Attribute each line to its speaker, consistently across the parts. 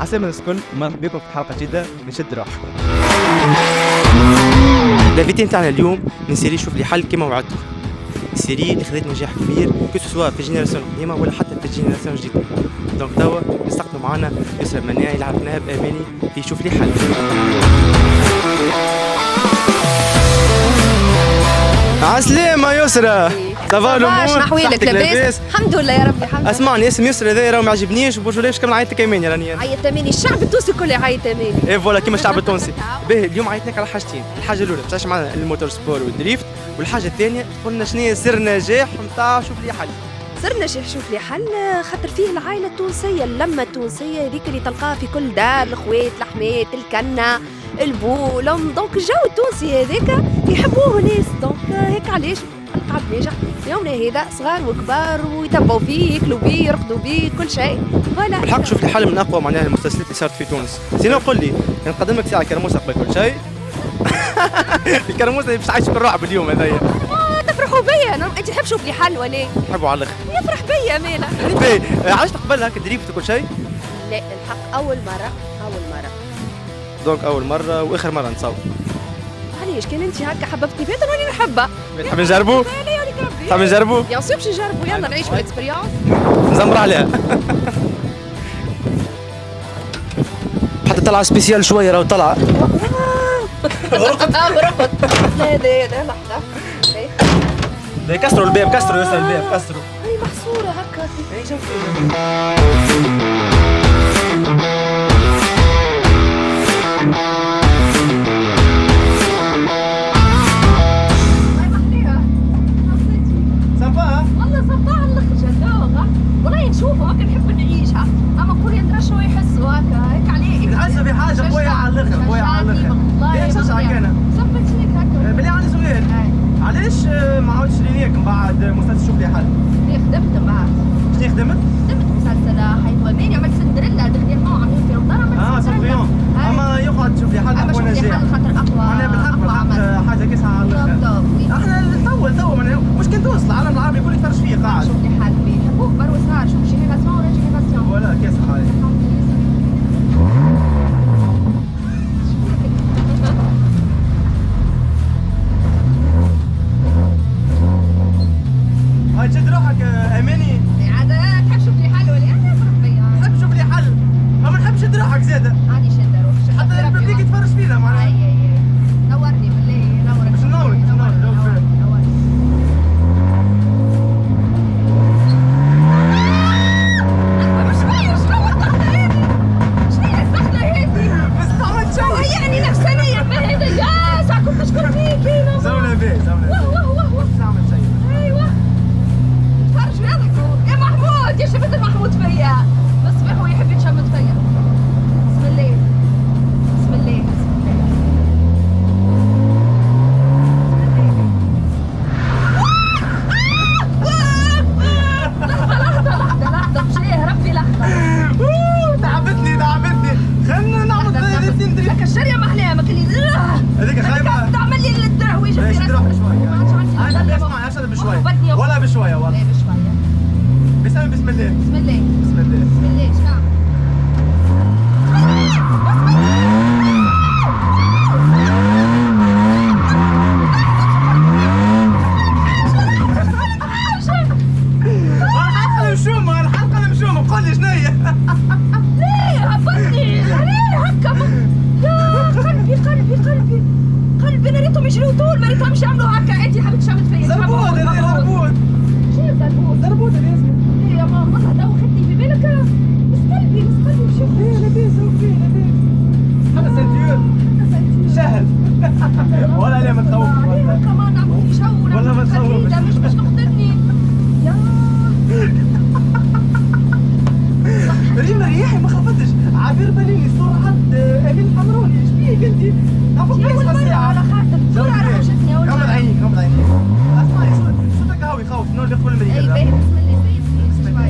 Speaker 1: عسلامة الناس الكل، مرحبا بكم في حلقة جديدة من شد روحكم. الفيديو نتاعنا اليوم من سيري شوف لي حل كما وعدتكم. السيري اللي خذت نجاح كبير كسوا في الجينيراسيون القديمة ولا حتى في الجينيراسيون الجديدة. دونك توا نستقبلوا معنا يسرى مناعي اللي عرفناها بأماني في شوف لي حل. عسلامة يسرى. صافا الامور؟
Speaker 2: نحويلك لاباس؟ الحمد لله يا ربي الحمد لله.
Speaker 1: اسمعني اسم يسرى هذا راه ما عجبنيش وبرجوليش كامل عيطتك يماني راني انا.
Speaker 2: عيط تماني الشعب التونسي الكل يعيط تماني.
Speaker 1: ايه فوالا كيما الشعب التونسي. باهي اليوم عيطناك على حاجتين، الحاجة الأولى تعيش معنا الموتور سبور والدريفت، والحاجة الثانية قلنا شنو هي سر النجاح نتاع شوف لي حل.
Speaker 2: سر نجاح شوف لي حل خاطر فيه العائلة التونسية، اللمة التونسية هذيك اللي تلقاها في كل دار، الخوات، الحمات، الكنة، البو، الأم، دونك الجو التونسي هذاك يحبوه الناس، دونك هيك علاش القعد ناجح يومنا هذا صغار وكبار ويتبعوا فيه ياكلوا بيه يرقدوا بيه كل شيء. فوالا
Speaker 1: بالحق شوف لي حل من اقوى معناها المسلسلات اللي صارت في تونس. سينو قول لي نقدم لك ساعه كرموسه قبل كل شيء. الكرموسه اللي باش عايش بالرعب اليوم هذايا.
Speaker 2: تفرحوا بيا انت تحب شوف لي حل ولا
Speaker 1: نحبوا على الاخر.
Speaker 2: يفرح بيا مالا.
Speaker 1: باهي عشت قبل هكا دريفت وكل شيء؟
Speaker 2: لا الحق اول مره.
Speaker 1: دونك اول مره واخر مره نتصور.
Speaker 2: علاش كان انت هكا حببتني فيها راني نحبها.
Speaker 1: تحب نجربوا؟ تحب نجربوا؟
Speaker 2: بيان سور باش نجربوا يلا نعيشوا الاكسبيريونس.
Speaker 1: نزمر عليها. حتى طلعه سبيسيال شويه راهو طلعه.
Speaker 2: رقد هذا لحظه.
Speaker 1: كسروا الباب كسروا يسرى الباب كسروا.
Speaker 2: هي محصوره هكا.
Speaker 1: اي شوف.
Speaker 2: نشوفوا هكا نحب نعيشها، اما كل يدرشوا يحسوا هكا عليه.
Speaker 1: نحس في حاجه قويه على الاخر قويه على الاخر. ليش تشعر كان؟
Speaker 2: صفت فيك هكا.
Speaker 1: بلي عندي سؤال. علاش ما عاودش ليك من بعد مسلسل شوف لي حل؟
Speaker 2: خدمت معاه.
Speaker 1: شنو خدمت؟
Speaker 2: خدمت مسلسل حيث اماني عملت سندريلا دغيغمون عملت في رمضان
Speaker 1: سندريلا. اما يقعد شوف لي حل اقوى نجاح.
Speaker 2: خاطر اقوى.
Speaker 1: انا بالحق حاجه كيسها على الاخر. احنا تو مش كنت توصل العالم العربي الكل يتفرج فيه قاعد.
Speaker 2: شوف لي حل بيحبوه كبر وصغار شوف جينيراسيون ولا جينيراسيون.
Speaker 1: ولا كيسها هاي. هاي جد روحك اماني.
Speaker 2: عاد تحب شوف لي حل ولا انا فرح بيا.
Speaker 1: نحب شوف لي حل. ما نحب شد روحك زاده.
Speaker 2: عادي شد روحك.
Speaker 1: حتى الببليك يتفرج فينا معناها.
Speaker 2: نورني بالله نورك.
Speaker 1: باش نورك ولا بشويه والله.
Speaker 2: لا بشويه.
Speaker 1: بسم الله.
Speaker 2: بسم الله.
Speaker 1: بسم الله.
Speaker 2: بسم الله شنو؟
Speaker 1: الحلقه المشومه قول لي شنو هي؟
Speaker 2: ليه هبطني؟ ليه هكا؟ يا قلبي انا ريتهم يجروا طول ما ريتهمش يعملوا هكا. انت حبيت شمت فيا.
Speaker 1: زربوط هذه زربوط.
Speaker 2: شنو زربوط؟
Speaker 1: زربوط هذه اسمها.
Speaker 2: ليه يا ماما والله تو خدني في بالك. بس قلبي شوف.
Speaker 1: لاباس هذا سنتيور. سهل. ولا لا ما تخوف.
Speaker 2: هكا ما نعمل في جو
Speaker 1: ولا ما تخوف.
Speaker 2: مش باش تقتلني. يا
Speaker 1: ريحي ما خفتش. عبير باليني سرعة امين حمروني. ايش بيك انت؟ ابوك
Speaker 2: أول مرة على خاطر صورة رحشتني أول مرة.
Speaker 1: غمض عينيك اسمعي صوتك قهوي يخوف. نور اللي يدخل المدينة.
Speaker 2: أي باهي بسم الله بسم الله.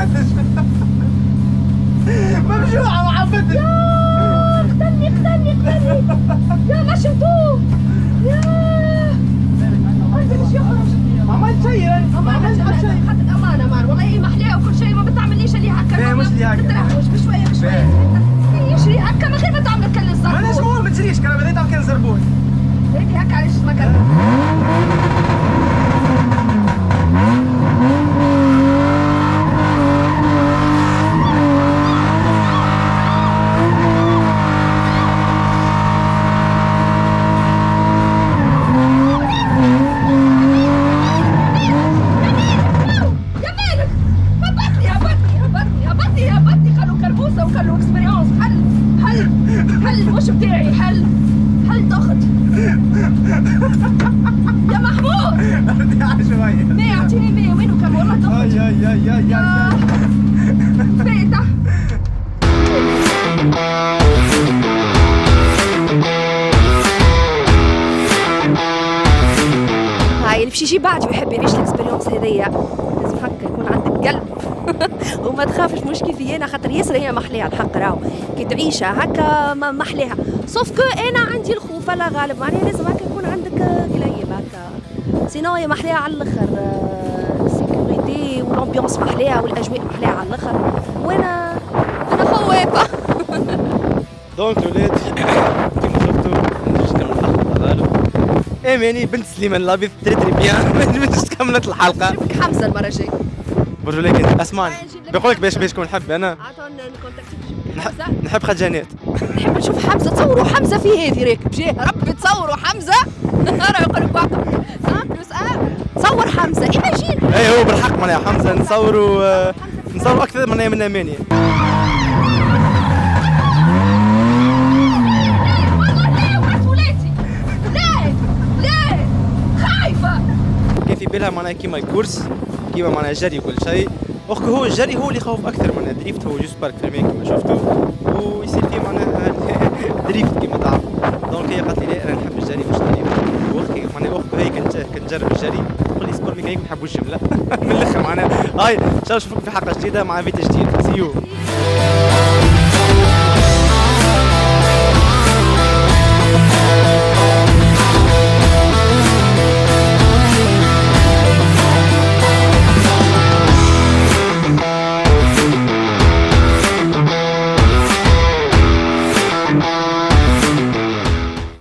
Speaker 1: عبدتش ممجوعة ما عبدتش.
Speaker 2: اقتلني يا ما شفتوه يا مش يخرج.
Speaker 1: ما عملت شيء ما عملت شيء.
Speaker 2: خدت أمانة مان والله محلاه وكل شيء ما بتعمليش اللي هكا.
Speaker 1: لا مش اللي هكا.
Speaker 2: بتترهوش بشوية يجري هكا من غير ما تعمل كل
Speaker 1: ما
Speaker 2: الزربون.
Speaker 1: انا شو ما تجريش كلام بديت على كان زربون.
Speaker 2: هيك هكا علاش ما كان. وكلوا اكسبيريونس. حل المش بتاعي حل ضغط يا محمود.
Speaker 1: ارجع شوية.
Speaker 2: 100 اعطيني 100 وينو كان والله ضغط. يا فايتة. هاي اللي باش يجي بعد ويحب يعيش الاكسبيريونس هذيا لازم هكا يكون عندك قلب وما تخافش مش كيفي انا خاطر ياسر هي محليها الحق راهو كي تعيشها هكا محليها. سوف كو انا عندي الخوف لا غالب معناها لازم هكا يكون عندك قليب هكا سينو هي محليها على الاخر. السيكوريتي والامبيونس محليها والاجواء محليها على الاخر وانا خوافه.
Speaker 1: دونك الولاد كيما شفتوا نجمش نكمل الحلقة غالب. اماني بنت سليمان الابيض تري بيان ما نجمش كملت الحلقة.
Speaker 2: نجيبك حمزه المره الجايه.
Speaker 1: برجو لك اسمعني بقولك باش تكون نحب انا
Speaker 2: عطونا نكونتاكتيك
Speaker 1: نحب خجانات.
Speaker 2: نحب نشوف حمزه. تصوروا حمزه في هذه راكب جاه ربي تصوروا حمزه. راه يقول لك واحد بلس تصور حمزه ايماجين.
Speaker 1: اي هو بالحق معناها حمزه نصوروا اكثر من اماني. كان في بالها معناها كيما الكورس كيما معناها جري وكل شيء. اخو هو الجري هو اللي يخوف اكثر معناها دريفت هو جوست بارك فريمين كما شفتوا ويصير فيه معناها دريفت كيما تعرفوا. دونك هي قالت لي لا انا نحب الجري مش دريفت. واختي معناها اختي هي كنجرب الجري تقول لي سبور ميكانيك ما نحبوش الجمله من الاخر معناها. هاي ان شاء الله نشوفكم في حلقه جديده مع فيديو جديد. سيو.